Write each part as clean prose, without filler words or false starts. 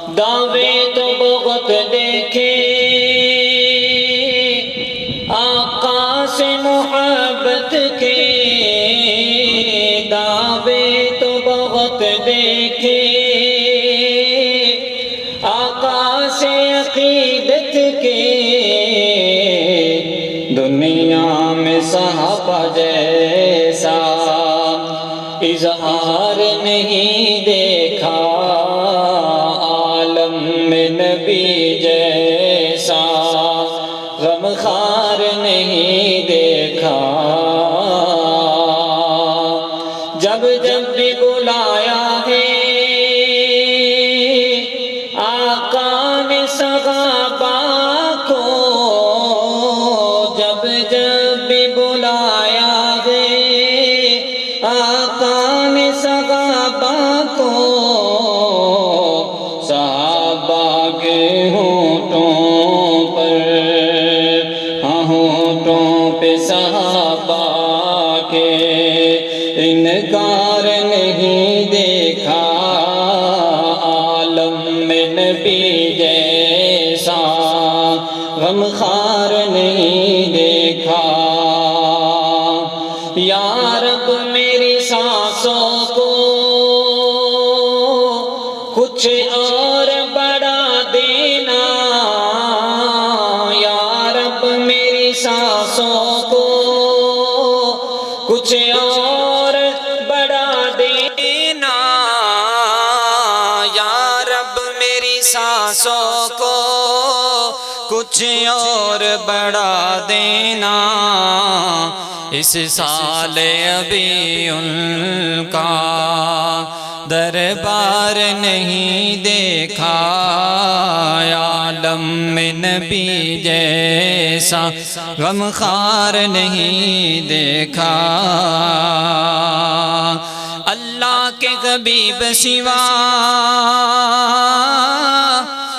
دعوے تو بہت دیکھے آقا سے محبت کے، دعوے تو بہت دیکھے آقا سے عقیدت کے، دنیا میں صحابہ جیسا اظہار نہیں دیکھا، عالم میں نبی جیسا غمخوار نہیں دیکھا، جب جب بھی بلایا ہے آقا نے صحابہ کو، جب جب بھی بلایا ہے آقا نے صحابہ کو، صحابہ کے ہونٹوں پر، ہونٹوں پہ صحابہ کے انکار نہیں دیکھا، عالم میں نبی جیسا غمخوار نہیں دیکھا، یا رب میری سانسوں کو کچھ اور بڑھا دینا، یا رب میری سانسوں کو کچھ اور بڑھا دینا، یا رب میری سانسوں کو کچھ اور بڑھا دینا، اس سال ابھی ان کا دربار نہیں دیکھا، عالم میں نبی جیسا غمخوار نہیں دیکھا، اللہ کے حبیب سوا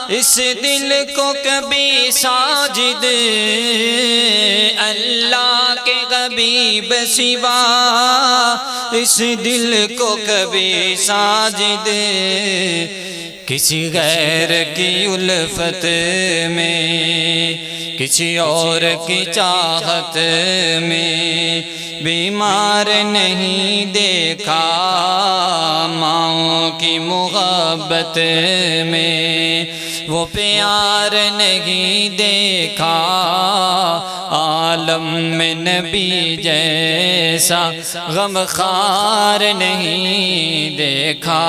اس دل کو کبھی ساجد، اللہ کے حبیب سوا اس دل کو کبھی ساجد، کسی غیر کی الفت میں، کسی اور کی چاہت میں بیمار نہیں دیکھا، ماؤں کی محبت میں وہ پیار نہیں دیکھا، عالم میں نبی جیسا غمخوار نہیں دیکھا۔